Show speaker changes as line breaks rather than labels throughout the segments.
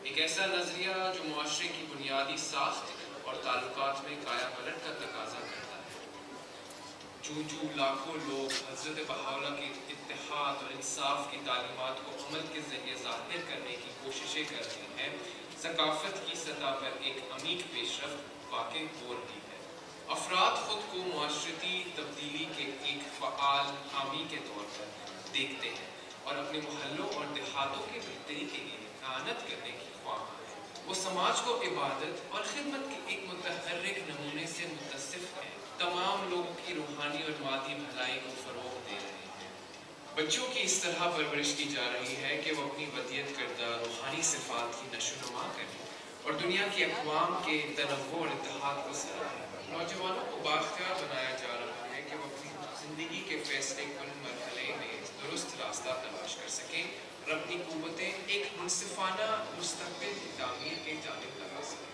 ایک ایسا نظریہ جو معاشرے کی بنیادی ساخت اور تعلقات میں کایا پلٹ کا تقاضا کرتا ہے۔ چوں لاکھوں لوگ حضرت بہاءاللہ کے اتحاد اور انصاف کی تعلیمات کو عمل کے ذریعے ظاہر کرنے کی کوششیں کر رہے ہیں، ثقافت کی سطح پر ایک عمیق پیش رفت واقع ہو رہی ہے۔ افراد خود کو معاشرتی تبدیلی کے ایک فعال حامی کے طور پر دیکھتے ہیں اور اپنے محلوں اور دیہاتوں کے بہتری کے لیے اعانت کرنے کی خواہاں ہیں۔ وہ سماج کو عبادت اور خدمت کے ایک متحرک نمونے سے متصف ہیں، تمام لوگوں کی روحانی اور مادی بھلائی کو فروغ دے رہے ہیں۔ بچوں کی اس طرح پرورش کی جا رہی ہے کہ وہ اپنی ودیت کردہ روحانی صفات کی نشو و نما کریں اور دنیا کی اقوام کے تنوع اور اتحاد کو سرائیں۔ نوجوانوں کو بااختیار بنایا جا رہا ہے کہ وہ اپنی زندگی کے فیصلے کن مرحلے میں درست راستہ تلاش کر سکیں اور اپنی قوتیں ایک منصفانہ مستقبل کی تعمیر کی جانب لگا سکیں۔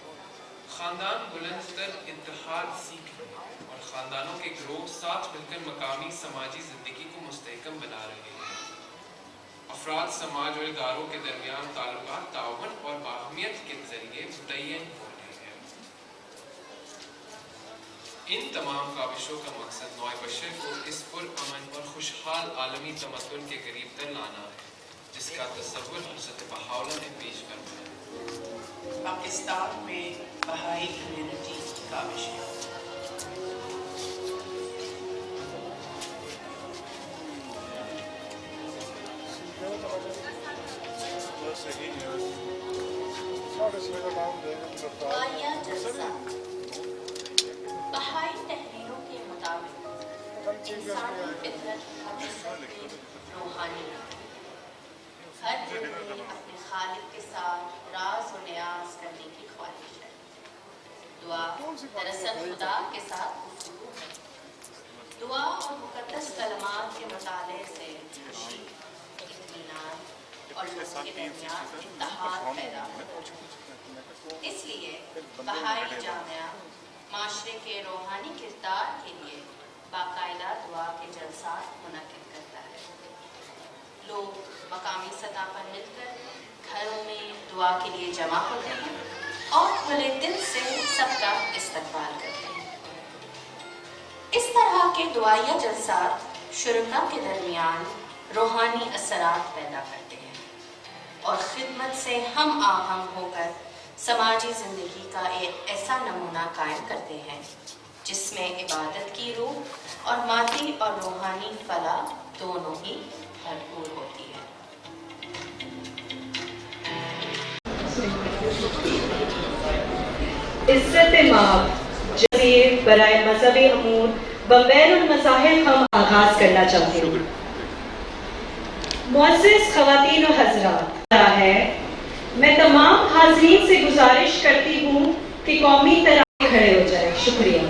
خاندان بلند تر اتحاد سیکھ رہے ہیں اور خاندانوں کے گروہ ساتھ مل کر مقامی سماجی زندگی کو مستحکم بنا رہے ہیں۔ افراد، سماج اور اداروں کے درمیان تعلقات تعاون اور باہمیت کے ذریعے متعین ہو رہے ہیں۔ ان تمام کاوشوں کا مقصد نوع بشر کو اس پرامن اور خوشحال عالمی تمدن کے قریب تر لانا ہے جس کا تصور حضرت بہاءاللہ نے پیش کروایا ہے۔
پاکستان میں بہائی کمیونٹی کی کاوشیں۔
دعائیہ جلسہ بہائی تحریروں کے مطابق انسانی فطرت حقیقت میں روحانی ہے۔ ہر دل میں اپنے خالق کے ساتھ راز و نیاز کرنے کی خواہش ہے۔ دعا دراصل خدا کے ساتھ گفتگو ہے۔ دعا اور مقدس کلمات کے مطالعے سے خوشی، اطمینان اور لوگوں کے درمیان اتحاد پیدا ہوتا ہے۔ اس لیے بہائی جامعہ معاشرے کے روحانی کردار کے لیے باقاعدہ دعا کے جلسات منعقد کرتا ہے۔ لوگ مقامی سطح پر مل کر گھروں میں دعا کے لیے جمع ہوتے ہیں اور کھلے دل سے سب کا استقبال کرتے ہیں۔ اس طرح کے دعائیہ جلسات شرکاء کے درمیان روحانی اثرات پیدا کرتے ہیں اور خدمت سے ہم آہنگ ہو کر سماجی زندگی کا ایک ایسا نمونہ قائم کرتے ہیں جس میں عبادت کی روح اور مادی اور روحانی فلاح دونوں ہی بھرپور ہوتی ہے۔
عزت مآب جزیر برائے مذہبی امور و بین المذاہب ہم آغاز کرنا چاہتے ہیں۔ معزز خواتین و حضرات، ہے میں تمام حاضرین سے گزارش کرتی ہوں کہ قومی ترانہ کھڑے ہو جائیں۔ شکریہ۔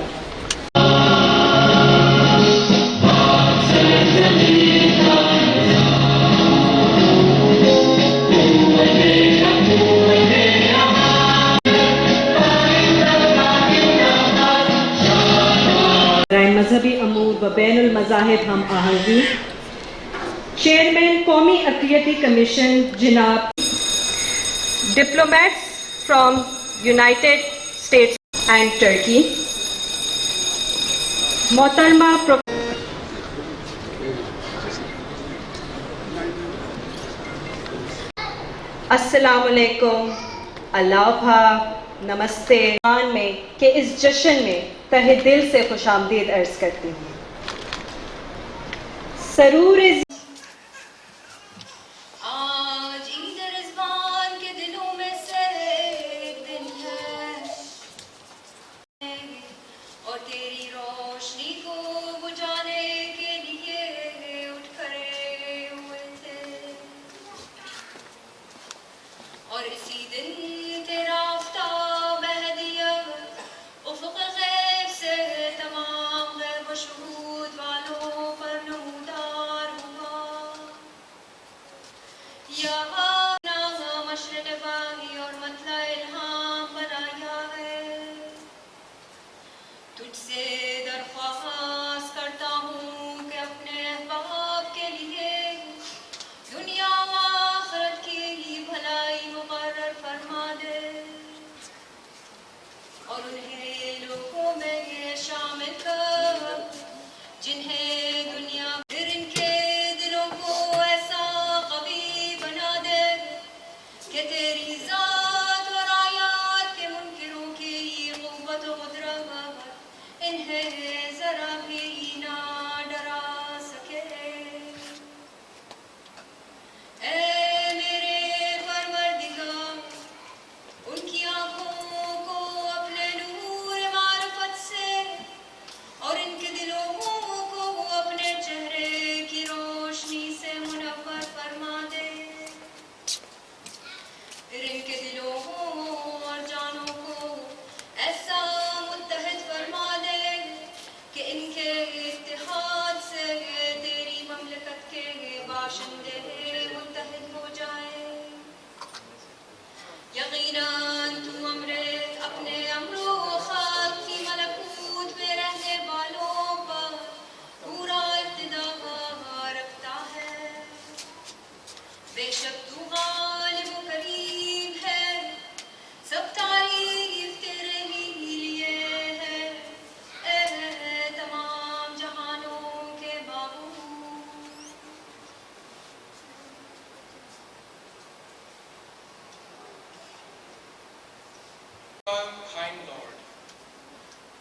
مذہبی امور و بین المذاہب ہم آہنگی، چیئرمین قومی اقلیتی کمیشن جناب diplomats from United States and Turkey, محترمہ السلام علیکم، اللہ بھا، نمستے میں کہ اس جشن میں تہہ دل سے خوش آمدید عرض کرتی ہوں۔ سرور
آج عید رضوان کے دلوں میں سے ایک دن ہے اور تیری روشنی کو بجھانے کے لیے اٹھ کھڑے ہوئے تھے، اور اسی دن تیرا آفتاب اہدیہ افق غیب سے تمام غیب و شہود والوں پر نمودار ہوا۔ یہاں مشرق باغی اور مطلع الہام بنایا ہے، تجھ سے درخواست کرتا ہوں کہ اپنے احباب کے لیے دنیا و آخرت کی بھلائی مقرر فرما۔ بے شک تو غالب و کریم ہے، سب تعریف تیرے ہی لیے ہے، اے تمام جہانوں کے بابو۔
Kind Lord,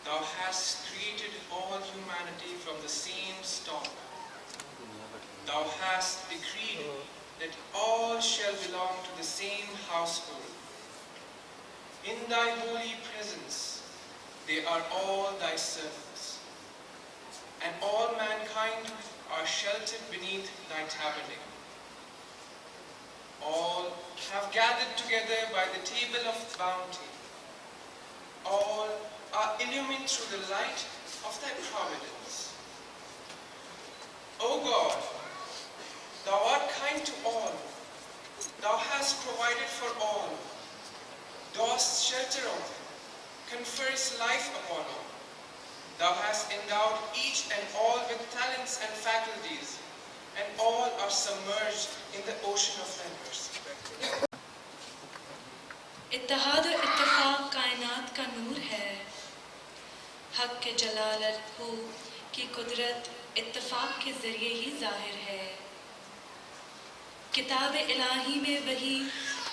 Thou hast created all humanity from the same stock. Thou hast decreed that all shall belong to the same household. In Thy holy presence, they are all Thy servants, and all mankind are sheltered beneath Thy tabernacle. All have gathered together by the table of bounty. All are illumined through the light of Thy providence. O God, Thou art kind to all. Thou hast provided for all. Dost shelter all. Confers life upon all. Thou hast endowed each and all with talents and faculties, and all are submerged in the ocean of Thy mercy.
اتحاد و اتفاق کائنات کا نور ہے، حق کے جلالت ہو کی قدرت اتفاق کے ذریعے ہی ظاہر ہے۔ کتاب الہی میں وہی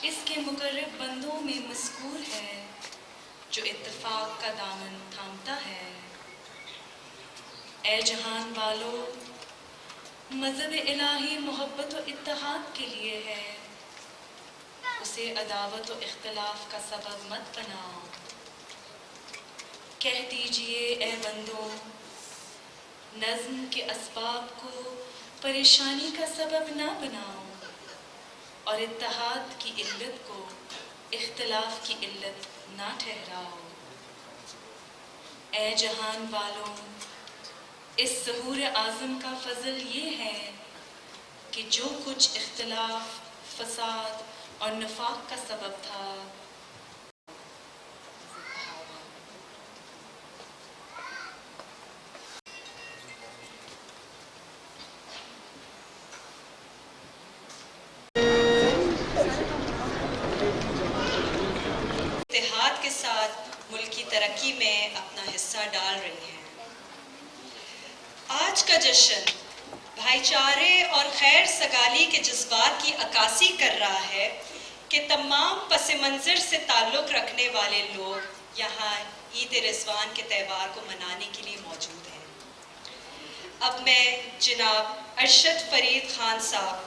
اس کے مقرب بندوں میں مذکور ہے جو اتفاق کا دامن تھامتا ہے۔ اے جہان والو، مذہب الہی محبت و اتحاد کے لیے ہے، اسے عداوت و اختلاف کا سبب مت بناؤ۔ کہہ دیجئے اے بندوں، نظم کے اسباب کو پریشانی کا سبب نہ بناؤ، اور اتحاد کی علت کو اختلاف کی علت نہ ٹھہراؤ۔ اے جہان والوں، اس ظہور اعظم کا فضل یہ ہے کہ جو کچھ اختلاف، فساد اور نفاق کا سبب تھا،
اتحاد کے ساتھ ملکی ترقی میں اپنا حصہ ڈال رہی ہیں۔ آج کا جشن بھائی چارے اور خیر سگالی کے جذبات کی عکاسی کر رہا ہے کہ تمام پس منظر سے تعلق رکھنے والے لوگ یہاں عید رضوان کے تہوار کو منانے کے لیے موجود ہیں۔ اب میں جناب ارشد فرید خان صاحب،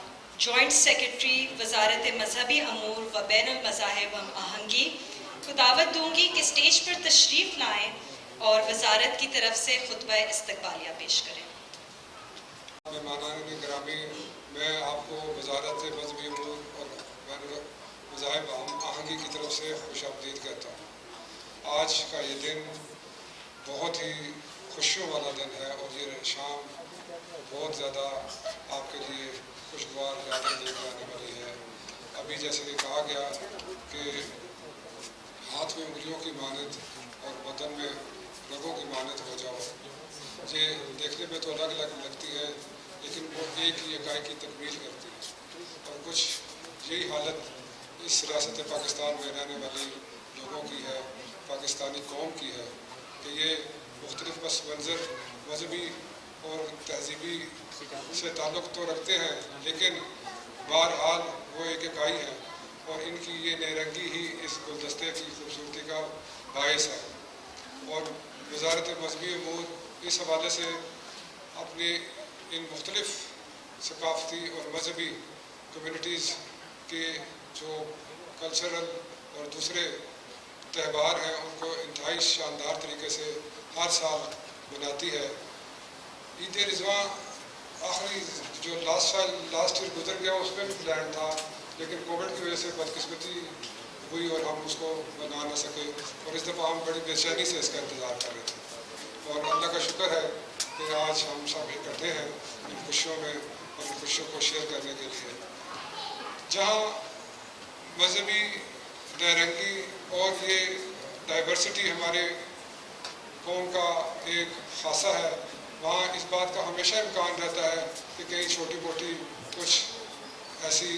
جوائنٹ سیکرٹری وزارت مذہبی امور و بین المذاہب ہم آہنگی کو دعوت دوں گی کہ اسٹیج پر تشریف لائیں اور وزارت کی طرف سے خطبہ استقبالیہ پیش کریں۔
مہمانان گرامی، میں آپ کو وزارت مذہبی امور اور مذاہب آہنگی کی طرف سے خوش آمدید کہتا ہوں۔ آج کا یہ دن بہت ہی خوشیوں والا دن ہے، اور یہ شام بہت زیادہ آپ کے لیے خوشگوار یادیں لے کر آنے والی ہے۔ ابھی جیسے کہ کہا گیا کہ ہاتھ میں انگلیوں کی مانند اور بدن میں رگوں کی مانند ہو جاؤ۔ یہ دیکھنے میں تو الگ الگ لگتی ہے، لیکن وہ ایک ہی اکائی کی تکمیل کرتی ہے، اور کچھ یہی حالت اس ریاست پاکستان میں رہنے والے لوگوں کی ہے، پاکستانی قوم کی ہے، کہ یہ مختلف پس منظر مذہبی اور تہذیبی سے تعلق تو رکھتے ہیں، لیکن بہرحال وہ ایک اکائی ہے، اور ان کی یہ نہرنگی ہی اس گلدستے کی خوبصورتی کا باعث ہے۔ اور وزارت مذہبی امور اس حوالے سے اپنے ان مختلف ثقافتی اور مذہبی کمیونٹیز کے جو کلچرل اور دوسرے تہوار ہیں ان کو انتہائی شاندار طریقے سے ہر سال مناتی ہے۔ عید رضوان آخری جو لاسٹ ایئر گزر گیا اس میں بھی پلان تھا، لیکن کووڈ کی وجہ سے بدقسمتی ہوئی اور ہم اس کو منا نہ سکے، اور اس دفعہ ہم بڑی بے چینی سے اس کا انتظار کر رہے تھے، اور اللہ کا شکر ہے کہ آج ہم سب اکٹھے ہیں ان خوشیوں میں اور ان خوشیوں کو شیئر کرنے کے لیے۔ جہاں مذہبی نہرنگی اور یہ ڈائیورسٹی ہمارے قوم کا ایک خاصہ ہے، وہاں اس بات کا ہمیشہ امکان رہتا ہے کہ کہیں چھوٹی موٹی کچھ ایسی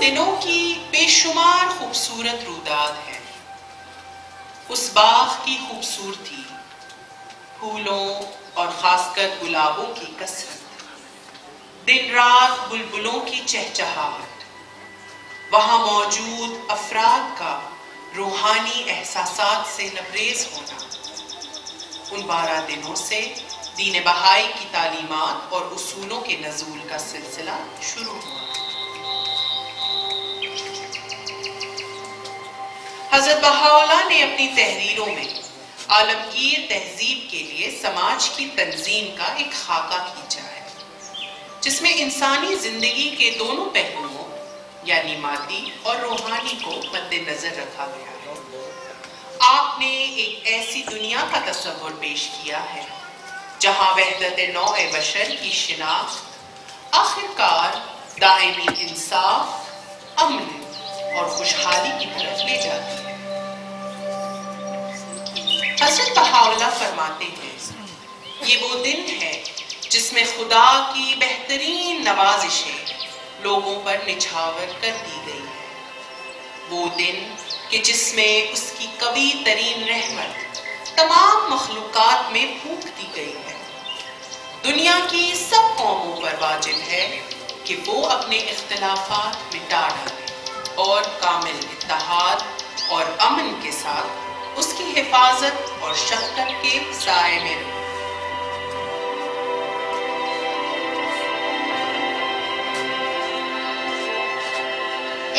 دنوں کی بے شمار خوبصورت روداد ہیں. اس باغ کی خوبصورتی، پھولوں اور خاص کر گلابوں کی کثرت، دن رات بلبلوں کی چہچہاہٹ، وہاں موجود افراد کا روحانی احساسات سے لبریز ہونا، ان 12 دنوں سے دین بہائی کی تعلیمات اور اصولوں کے نزول کا سلسلہ شروع ہوا. حضرت بہاءاللہ نے اپنی تحریروں میں عالمگیر تہذیب کے لیے سماج کی تنظیم کا ایک خاکہ کھینچا ہے، جس میں انسانی زندگی کے دونوں پہلوؤں یعنی مادی اور روحانی کو مد نظر رکھا گیا ہے. آپ نے ایک ایسی دنیا کا تصور پیش کیا ہے جہاں وحدت نوع بشر کی شناخت آخرکار دائمی انصاف، امن اور خوشحالی کی طرف لے جاتی ہے. حضرت بہاءاللہ فرماتے ہیں، یہ وہ دن ہے جس میں خدا کی بہترین نوازشیں لوگوں پر نچھاور کر دی گئی ہے. وہ دن کہ جس میں اس کی قوی ترین رحمت تمام مخلوقات میں پھونک دی گئی ہے. دنیا کی سب قوموں پر واجب ہے کہ وہ اپنے اختلافات مٹا ڈالیں اور کامل اتحاد اور امن کے ساتھ اس کی حفاظت اور شفقت کے سائے میں رہیں.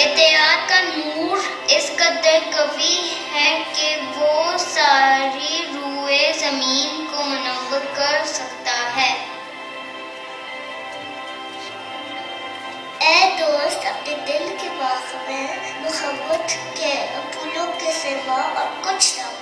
اتحاد کا نور اس قدر قوی ہے کہ وہ ساری روئے زمین کو منور کر سکتا ہے. اے دوست، اپنے دل کے باغ میں محبت کے پھولوں کے سوا اور کچھ نہ ہو.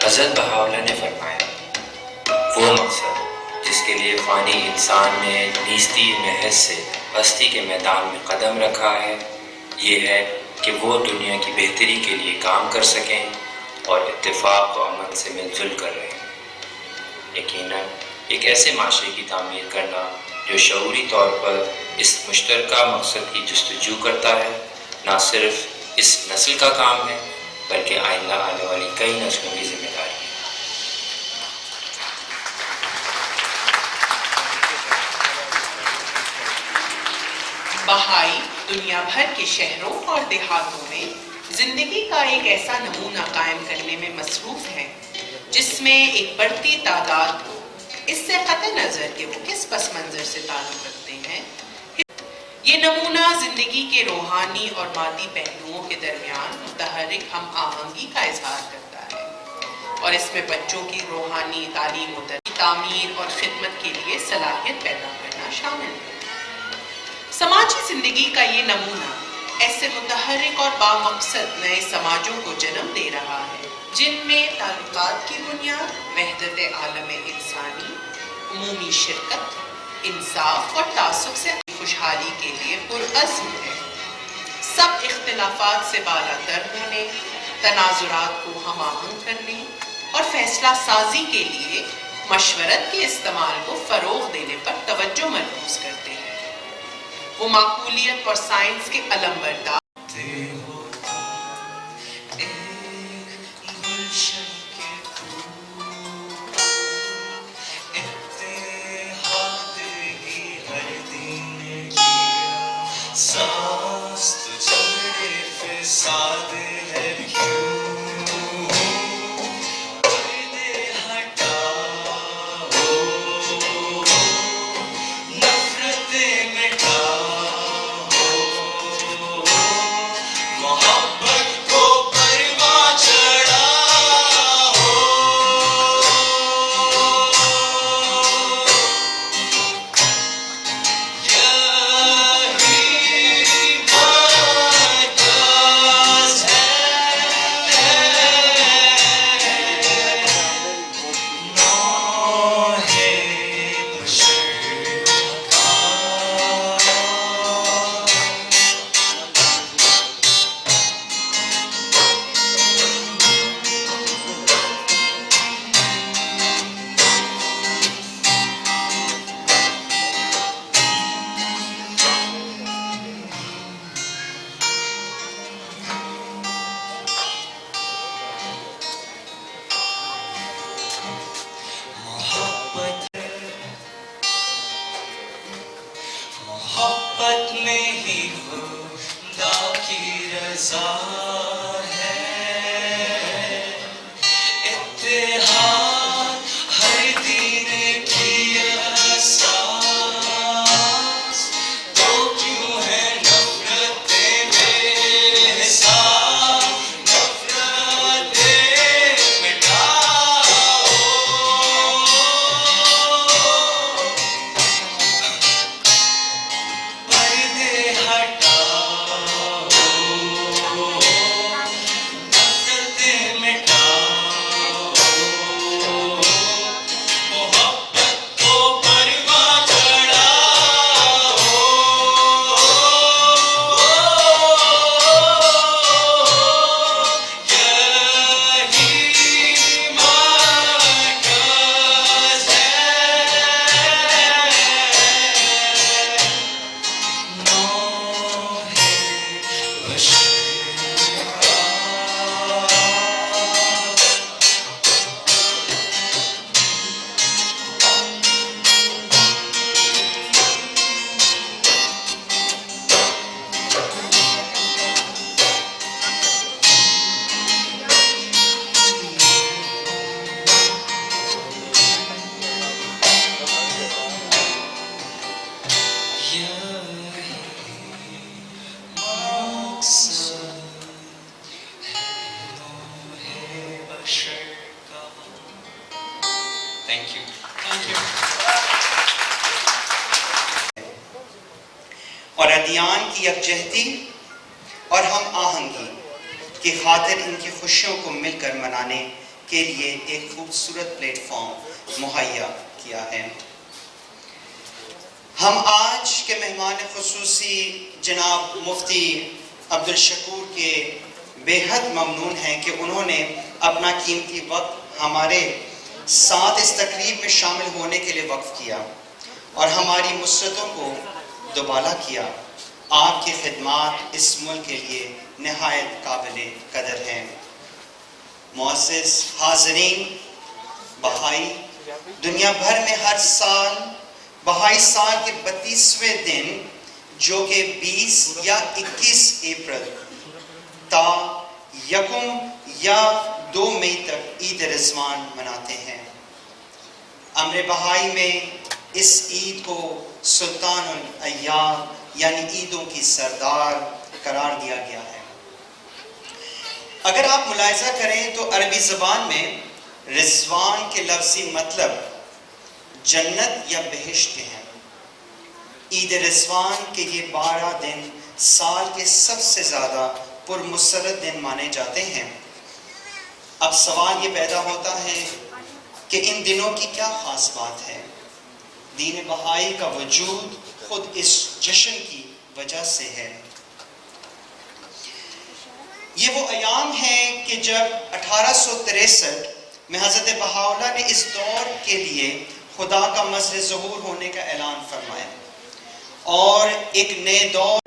حضرت بہاءاللہ نے فرمایا، وہ مقصد جس کے لیے فانی انسان نے نیستی محض سے ہستی کے میدان میں قدم رکھا ہے، یہ ہے کہ وہ دنیا کی بہتری کے لیے کام کر سکیں اور اتفاق و امن سے مل جل کر رہیں. یقیناً ایک ایسے معاشرے کی تعمیر کرنا جو شعوری طور پر اس مشترکہ مقصد کی جستجو کرتا ہے، نہ صرف اس نسل کا کام ہے بلکہ آئندہ آنے والی کئی نسلوں کی ذمہ داری ہے.
بہائی دنیا بھر کے شہروں اور دیہاتوں میں زندگی کا ایک ایسا نمونہ قائم کرنے میں مصروف ہیں جس میں ایک بڑھتی تعداد کو، اس سے قطع نظر کہ وہ کس پس منظر سے تعلق رکھتے ہیں، یہ نمونہ زندگی کے روحانی اور مادی پہلوؤں کے درمیان متحرک ہم آہنگی کا اظہار کرتا ہے، اور اس میں بچوں کی روحانی تعلیم و تعمیر اور خدمت کے لیے صلاحیت پیدا کرنا شامل ہے. سماجی زندگی کا یہ نمونہ ایسے متحرک اور بامقصد نئے سماجوں کو جنم دے رہا ہے جن میں تعلقات کی بنیاد وحدت عالم انسانی، عمومی شرکت، انصاف اور تعصب سے خوشحالی کے لیے پرعزم ہے. سب اختلافات سے بالاتر ہونے، تناظرات کو ہم آہنگ کرنے اور فیصلہ سازی کے لیے مشورت کے استعمال کو فروغ دینے پر توجہ مرکوز کرتے ہیں. وہ معقولیت اور سائنس کے علمبردار
اور ادیان کی یکجہتی اور ہم آہنگی کی خاطر ان کی خوشیوں کو مل کر منانے کے لیے ایک خوبصورت پلیٹ فارم مہیا کیا ہے۔ ہم آج کے مہمان خصوصی جناب مفتی عبدالشکور کے بے حد ممنون ہیں کہ انہوں نے اپنا قیمتی وقت ہمارے ساتھ اس تقریب میں شامل ہونے کے لیے وقف کیا اور ہماری مسرتوں کو دوبالا کیا۔ آپ کی خدمات اس ملک کے لیے نہایت قابل قدر ہیں۔ معزز حاضرین، بہائی دنیا بھر میں ہر سال بہائی سال کے 32ویں دن جو کہ 20 یا 21 اپریل تا 1 یا 2 مئی تک عید رضوان مناتے ہیں۔ امر بہائی میں اس عید کو سلطان الایام یعنی عیدوں کی سردار قرار دیا گیا ہے۔ اگر آپ ملاحظہ کریں تو عربی زبان میں رضوان کے لفظی مطلب جنت یا بہشت کے ہیں۔ عید رضوان کے یہ 12 دن سال کے سب سے زیادہ پرمسرت دن مانے جاتے ہیں۔ اب سوال یہ پیدا ہوتا ہے کہ ان دنوں کی کیا خاص بات ہے؟ دین بہائی کا وجود خود اس جشن کی وجہ سے ہے۔ یہ وہ ایام ہیں کہ جب 1863 میں حضرت بہاءاللہ نے اس دور کے لیے خدا کا مظہر ظہور ہونے کا اعلان فرمایا اور ایک نئے دور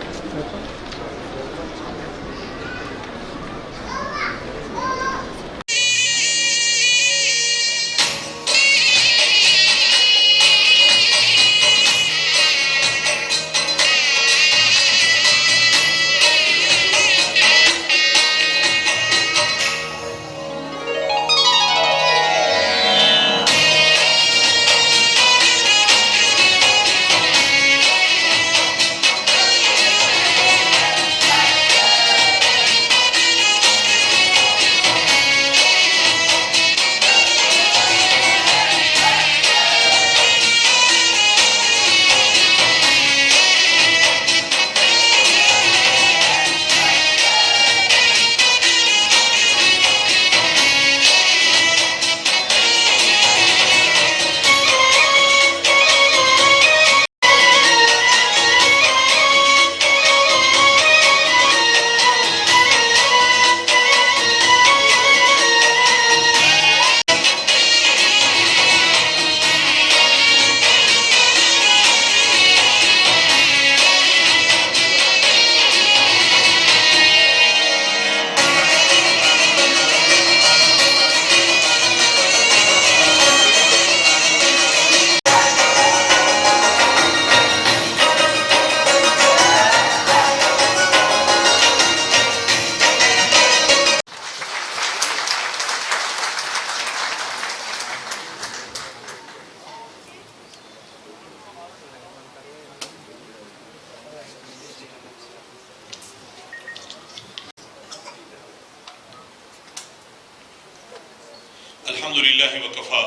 الحمد لله وكفى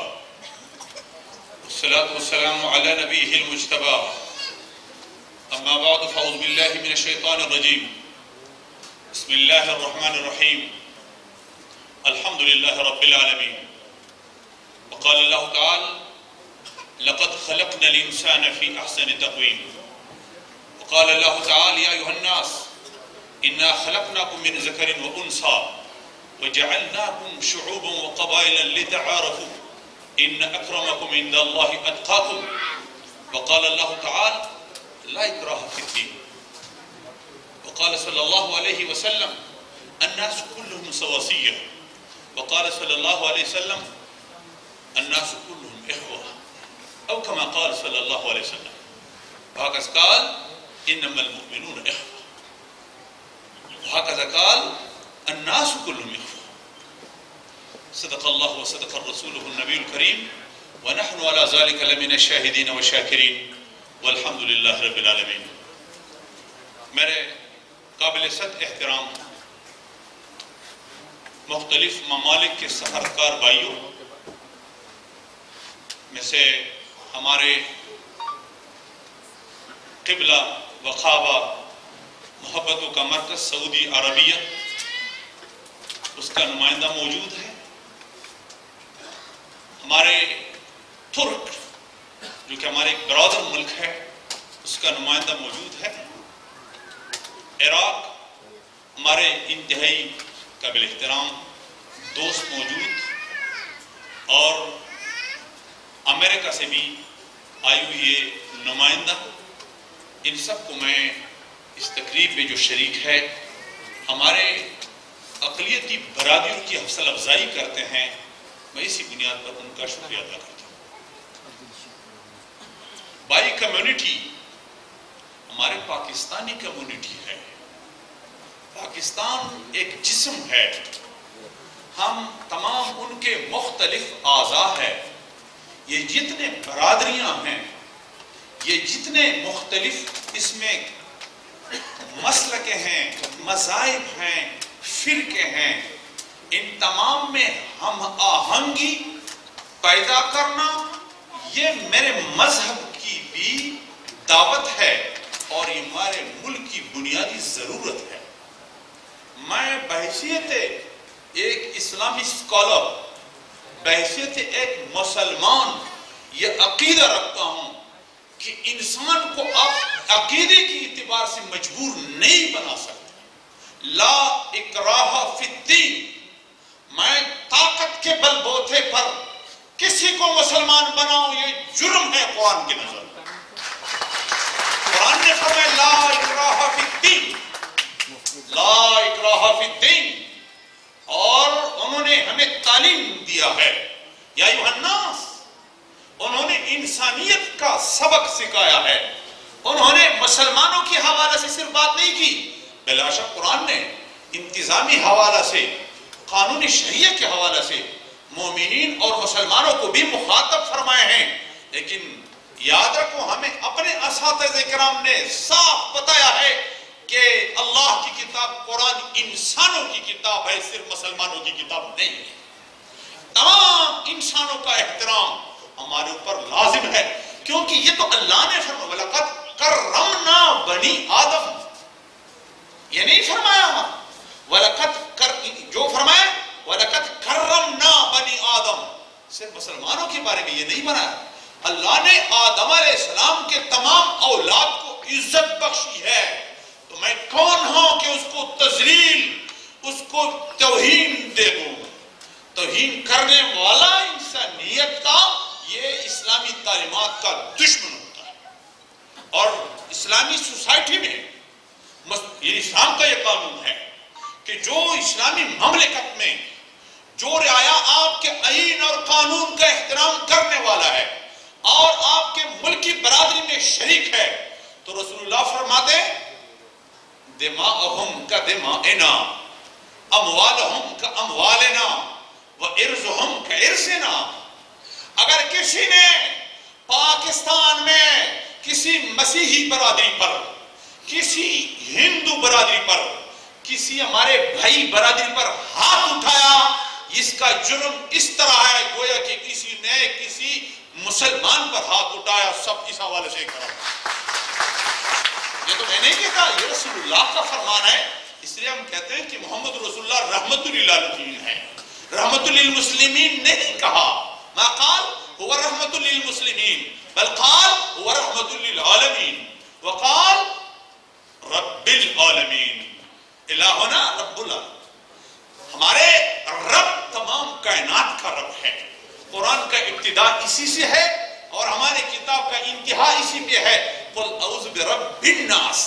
والصلاة والسلام على نبيه المجتبى أما بعد فأعوذ بالله من الشيطان الرجيم بسم الله الرحمن الرحيم الحمد لله رب العالمين وقال الله تعالى لقد خلقنا الإنسان في أحسن تقويم وقال الله تعالى يا أيها الناس إنا خلقناكم من ذكر وأنثى وجعلناكم شعوبا وقبائلا لتعارفوا إن أكرمكم عند الله أتقاكم وقال الله تعالى لا إكراه في الدين وقال صلى الله عليه وسلم الناس كلهم سواسية وقال صلى الله عليه وسلم الناس كلهم إخوة أو كما قال صلى الله عليه وسلم وهكذا قال إنما المؤمنون إخوة وهكذا قال الناس كلهم إخوة صدق الله وصدق رسوله النبي الكريم ونحن على ذلك لمن الشاهدين والشاكرين والحمد لله رب العالمين۔ میرے قابل صد احترام مختلف ممالک کے سفرکار بھائیوں میں سے ہمارے قبلہ و کعبہ محبتوں کا مرکز سعودی عربیہ، اس کا نمائندہ موجود ہے. ہمارے ترک جو کہ ہمارے ایک برادر ملک ہے، اس کا نمائندہ موجود ہے. عراق ہمارے انتہائی قابل احترام دوست موجود، اور امریکہ سے بھی آئی ہوئی نمائندہ. ان سب کو میں اس تقریب میں جو شریک ہے، ہمارے اقلیتی برادریوں کی حوصلہ افزائی کرتے ہیں، میں اسی بنیاد پر ان کا شکریہ ادا کرتا ہوں. بائی کمیونٹی ہمارے پاکستانی کمیونٹی ہے. پاکستان ایک جسم ہے، ہم تمام ان کے مختلف اعضاء ہیں. یہ جتنے برادریاں ہیں، یہ جتنے مختلف اس میں مسلکیں ہیں، مذاہب ہیں، فرقے ہیں، ان تمام میں ہم آہنگی پیدا کرنا یہ میرے مذہب کی بھی دعوت ہے اور یہ ہمارے ملک کی بنیادی ضرورت ہے. میں بحیثیت ایک اسلامی اسکالر، بحیثیت ایک مسلمان یہ عقیدہ رکھتا ہوں کہ انسان کو آپ عقیدے کی اعتبار سے مجبور نہیں بنا سکتے. لا اکراہ فی الدین. میں طاقت کے بل بوتے پر کسی کو مسلمان بناؤں یہ جرم ہے قرآن کی نظر. قرآن نے فرمایا لا اکراہ فی الدین، لا اکراہ فی الدین. اور انہوں نے ہمیں تعلیم دیا ہے یا ایھا الناس، انہوں نے انسانیت کا سبق سکھایا ہے. انہوں نے مسلمانوں کے حوالے سے صرف بات نہیں کی، بلا شک قرآن نے انتظامی حوالہ سے، قانونی شریعت کے حوالے سے مومنین اور مسلمانوں کو بھی مخاطب فرمائے ہیں. لیکن یاد رکھو، ہمیں اپنے اساتذہ کرام نے صاف بتایا ہے کہ اللہ کی کتاب قرآن انسانوں کی کتاب ہے، صرف مسلمانوں کی کتاب نہیں ہے. تمام انسانوں کا احترام ہمارے اوپر لازم ہے، کیونکہ یہ تو اللہ نے فرمایا وَلَقَدْ كَرَّمْنَا بَنِي آدم. یہ نہیں فرمایا جو فرمایا وَلَقَدْ كَرَّمْنَا بَنِي آدم، صرف مسلمانوں کے بارے میں یہ نہیں بنایا. اللہ نے آدم علیہ السلام کے تمام اولاد کو عزت بخشی ہے. تو میں کون ہوں کہ اس کو تذلیل، اس کو توہین دے دوں؟ توہین کرنے والا انسانیت کا یہ اسلامی تعلیمات کا دشمن ہوتا ہے. اور اسلامی سوسائٹی میں یہ اسلام کا یہ قانون ہے کہ جو اسلامی مملکت میں جو رعایا آپ کے آئین اور قانون کا احترام کرنے والا ہے اور آپ کے ملکی برادری میں شریک ہے، تو رسول اللہ فرماتے دماءہم کا دماءنا، اموالہم کا اموالنا، وعرضہم کا عرضنا. اگر کسی نے پاکستان میں کسی مسیحی برادری پر، کسی ہندو برادری پر، کسی ہمارے بھائی برادری پر ہاتھ اٹھایا، اس کا جرم اس طرح ہے گویا کہ کسی نے کسی مسلمان پر ہاتھ اٹھایا. سب اس حوالے سے کرو. یہ تو میں نہیں کہتا، یہ رسول اللہ کا فرمان ہے. اس لیے ہم کہتے ہیں کہ محمد رسول اللہ رحمت للعالمین ہے. رحمت للمسلمین نہیں کہا، ما قال هو رحمت للمسلمین بل قال هو رحمت للعالمین وقال رب العالمین. الہنا رب العالمین، ہمارے رب تمام کائنات کا رب ہے. قرآن کا ابتدا اسی سے ہے اور ہمارے کتاب کا انتہا اسی پہ ہے. قل اعوذ برب الناس.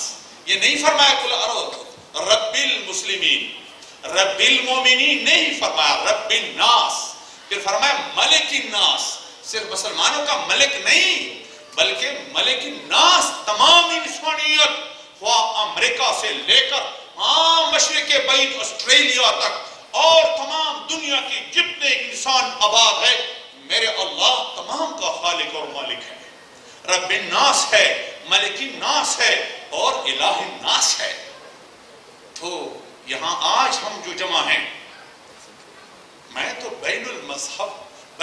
یہ نہیں فرمایا قل اعوذ رب المسلمین، رب المومنین نہیں فرمایا، رب الناس. پھر فرمایا ملک الناس، صرف مسلمانوں کا ملک نہیں بلکہ ملک الناس، تمام انسانیت، خواہ امریکہ سے لے کر مشرق بعید آسٹریلیا تک اور تمام دنیا کی جتنے انسان آباد ہے، میرے اللہ تمام کا خالق اور مالک ہے. رب الناس ہے، ملک الناس ہے اور الہ الناس ہے. تو یہاں آج ہم جو جمع ہیں، میں تو بین المذہب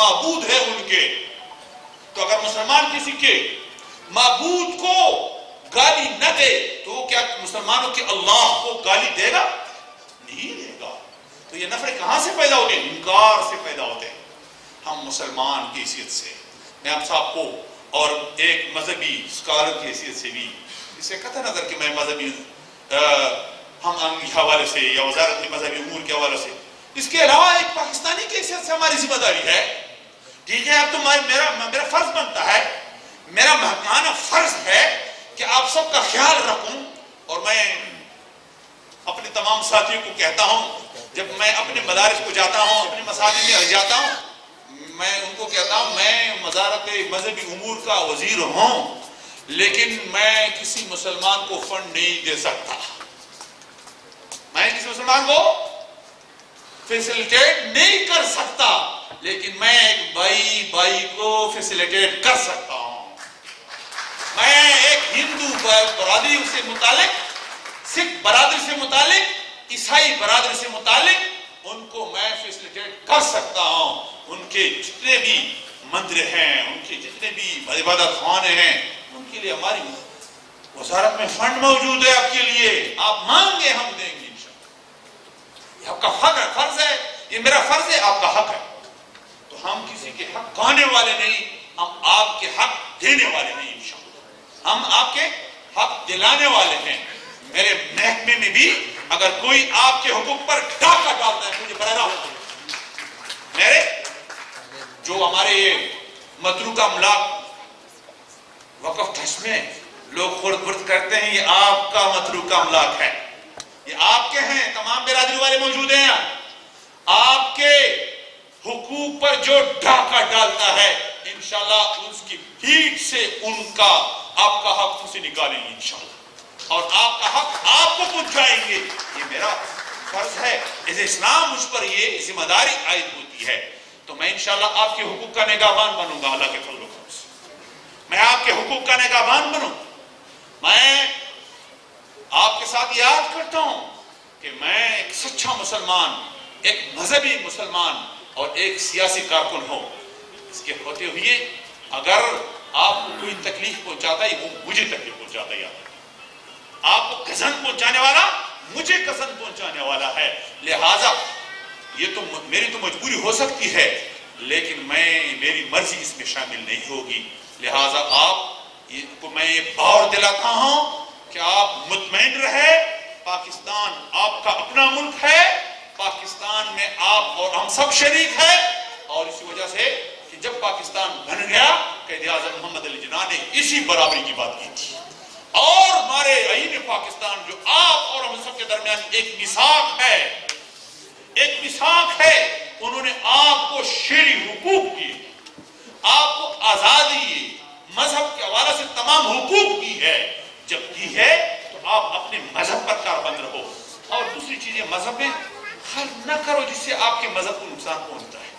معبود ہے ان کے. تو اگر مسلمان کسی کے معبود کو گالی نہ دے تو کیا مسلمانوں کے اللہ کو گالی دے گا؟ نہیں دے گا. تو یہ نفرے کہاں سے پیدا ہوتے ہیں؟ انکار سے پیدا ہوتے ہیں. ہم مسلمان کی حیثیت سے میں آپ صاحب کو اور ایک مذہبی اسکالر کی حیثیت سے بھی اسے قطع نظر کہ میں مذہبی ہم آہنگی کے حوالے سے یا وزارت مذہبی امور کے حوالے سے، اس کے علاوہ ایک پاکستانی کی حیثیت سے ہماری ذمہ داری ہے. ٹھیک ہے، اب تو میرا فرض بنتا ہے، میرا محکمانہ فرض ہے کہ آپ سب کا خیال رکھوں. اور میں اپنے تمام ساتھیوں کو کہتا ہوں، جب میں اپنے مدارس کو جاتا ہوں، اپنے مساجد میں جاتا ہوں، میں ان کو کہتا ہوں میں وزارت مذہبی امور کا وزیر ہوں، لیکن میں کسی مسلمان کو فنڈ نہیں دے سکتا. میں کسی مسلمان کو فیسیلیٹیٹ نہیں کر سکتا، لیکن میں ایک بائی کو فیسیلیٹیٹ کر سکتا ہوں. میں ایک ہندو برادری سے متعلق، سکھ برادری سے متعلق، عیسائی برادری سے متعلق ان کو میں فیسیلیٹیٹ کر سکتا ہوں. ان کے جتنے بھی مندر ہیں، ان کے جتنے بھی عبادت خانے ہیں، ان کے لیے ہماری وزارت میں فنڈ موجود ہے. آپ کے لیے آپ مانگے ہم دیں گے انشاءاللہ. یہ آپ کا حق ہے، فرض ہے، یہ میرا فرض ہے، آپ کا حق ہے. تو ہم کسی کے حق کھانے والے نہیں، ہم آپ کے حق دینے والے نہیں. انشاءاللہ ہم آپ کے حق دلانے والے ہیں. میرے محکمے میں بھی اگر کوئی آپ کے حقوق پر ڈاکہ ڈالتا ہے مجھے براہ راست میرے جو ہمارے یہ متروکہ املاک وقف ٹرسٹ میں لوگ خورد برد کرتے ہیں، یہ آپ کا متروکہ املاک ہے، یہ آپ کے ہیں، تمام برادری والے موجود ہیں. آپ کے حقوق پر جو ڈاکہ ڈالتا ہے انشاءاللہ اس کی بھیٹ سے ان کا آپ کا حق ان سے نکالیں گے انشاءاللہ، اور آپ کا حق آپ کو پہنچائیں گے. یہ میرا فرض ہے. اس اسلام مجھ پر یہ ذمہ داری عائد ہوتی ہے. تو میں انشاءاللہ آپ کے حقوق کا نگہبان بنوں گا. اللہ کے فضل و کرم سے میں آپ کے حقوق کا نگہبان بنوں. میں آپ کے ساتھ یاد کرتا ہوں کہ میں ایک سچا مسلمان، ایک مذہبی مسلمان اور ایک سیاسی کارکن ہوں. اس کے ہوتے ہوئے اگر آپ کو کوئی تکلیف پہنچاتا ہے وہ مجھے تکلیف پہنچاتا ہے. آپ کو گزن پہنچانے والا مجھے گزن پہنچانے والا ہے. لہذا یہ تو میری تو مجبوری ہو سکتی ہے، لیکن میری مرضی اس میں شامل نہیں ہوگی. لہذا آپ کو میں یہ باور دلاتا ہوں کہ آپ مطمئن رہے. پاکستان آپ کا اپنا ملک ہے، پاکستان میں آپ اور ہم سب شریک ہیں. اور اسی وجہ سے کہ جب پاکستان بن گیا قائد اعظم محمد علی جناح نے اسی برابری کی بات کی تھی. اور ہمارے آئین پاکستان جو آپ اور ہم سب کے درمیان ایک میثاق ہے، ایک میثاق ہے. انہوں نے آپ کو شرعی حقوق دیے، آپ کو آزادی مذہب کے حوالے سے تمام حقوق دی ہے. جب دی ہے تو آپ اپنے مذہب پر کاربند رہو. اور دوسری چیز یہ مذہب میں خرچ نہ کرو جس سے آپ کے مذہب کو نقصان پہنچتا ہے.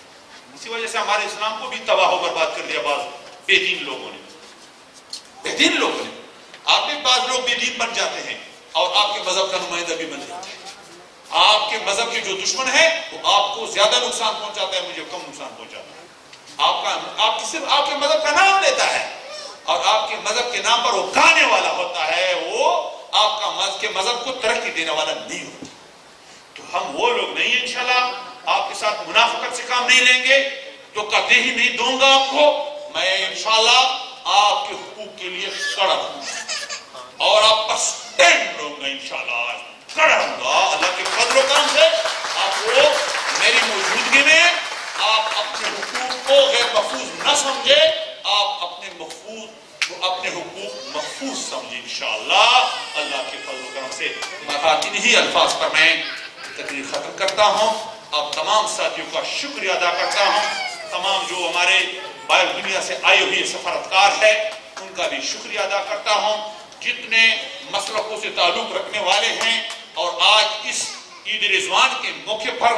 اسی وجہ سے ہمارے اسلام کو بھی تباہ و برباد کر دیا بعض بے دین لوگوں نے. آپ کے بعض لوگ بے دین بن جاتے ہیں اور آپ کے مذہب کا نمائندہ بھی بن جاتے ہیں. آپ کے مذہب کے جو دشمن ہے وہ آپ کو زیادہ نقصان پہنچاتا ہے، مجھے کم نقصان پہنچاتا ہے. آپ صرف آپ کے مذہب کا نام لیتا ہے اور آپ کے مذہب کے نام پر وہ گانے والا ہوتا ہے، وہ آپ کا مذہب کو ترقی دینے والا نہیں ہوتا. تو ہم وہ لوگ نہیں ہیں. انشاءاللہ آپ کے ساتھ منافقت سے کام نہیں لیں گے، تو کبھی ہی نہیں دوں گا آپ کو. میں انشاءاللہ آپ کے حقوق کے لیے کھڑا ہوں اور آپ پر سٹینڈ رہوں گا. انشاءاللہ کھڑا ہوں گا. اللہ کے فضل و کرم سے آپ کو میری موجودگی میں آپ اپنے حقوق کو غیر محفوظ نہ سمجھے، آپ اپنے حقوق محفوظ سمجھے انشاءاللہ. اللہ کے فضل و کرم سے انہی الفاظ پر میں تقریر ختم کرتا ہوں. آپ تمام ساتھیوں کا شکریہ ادا کرتا ہوں. تمام جو ہمارے باہر دنیا سے آئے ہوئے سفارتکار ہیں ان کا بھی شکریہ ادا کرتا ہوں. جتنے مسلکوں سے تعلق رکھنے والے ہیں اور آج اس عید رضوان کے موقع پر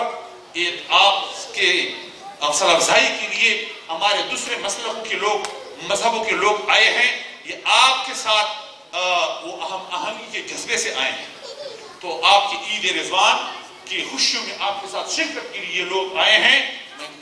آپ کے حوصلہ افزائی کے لیے ہمارے دوسرے مسلکوں کے لوگ، مذہبوں کے لوگ آئے ہیں. یہ آپ کے ساتھ وہ اہم آہنگی کے جذبے سے آئے ہیں. تو آپ کی عید رضوان کی خوشیوں میں آپ کے ساتھ شرکت کے لیے یہ لوگ آئے ہیں. میں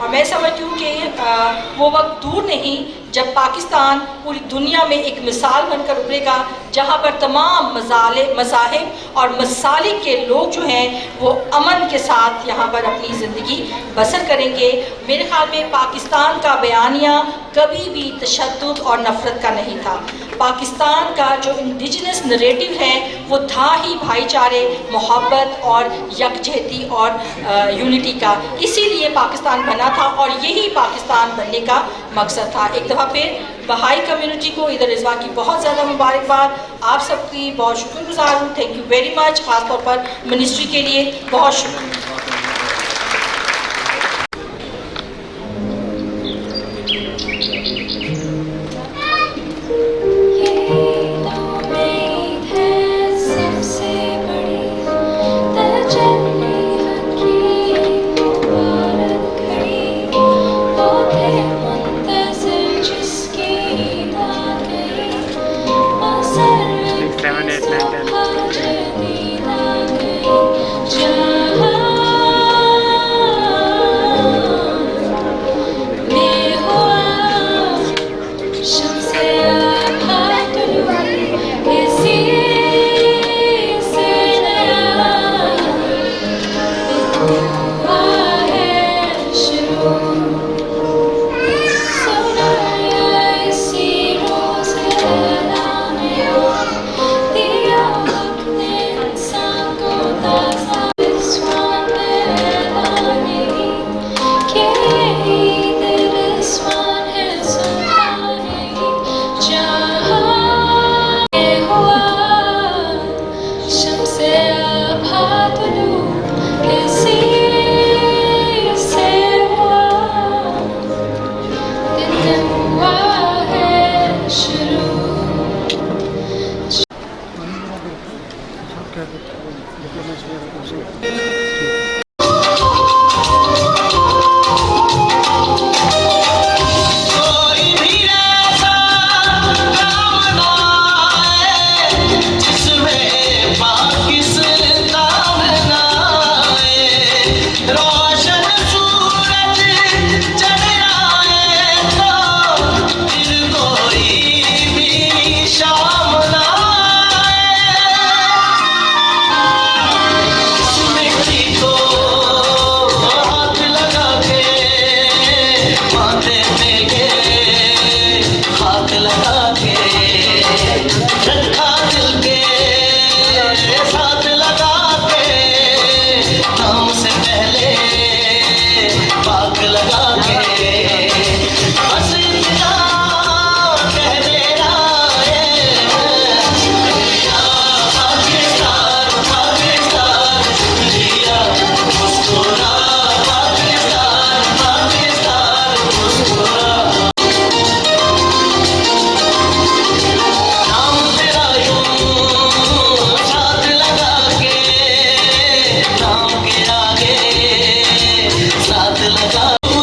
اور میں سمجھتی ہوں کہ وہ وقت دور نہیں جب پاکستان پوری دنیا میں ایک مثال بن کر ابھرے گا، جہاں پر تمام مذاہب اور مسالک کے لوگ جو ہیں وہ امن کے ساتھ یہاں پر اپنی زندگی بسر کریں گے۔ میرے خیال میں پاکستان کا بیانیہ کبھی بھی تشدد اور نفرت کا نہیں تھا۔ پاکستان کا جو انڈیجنس نریٹو ہے وہ تھا ہی بھائی چارے، محبت اور یکجہتی اور یونٹی کا۔ اسی لیے پاکستان بنا تھا اور یہی پاکستان بننے کا مقصد تھا۔ ایک دفعہ پھر بہائی کمیونٹی کو عید الاضحیٰ کی بہت زیادہ مبارکباد، آپ سب کی بہت شکر گزار ہوں۔ تھینک یو ویری مچ، خاص طور پر منسٹری کے لیے بہت شکریہ۔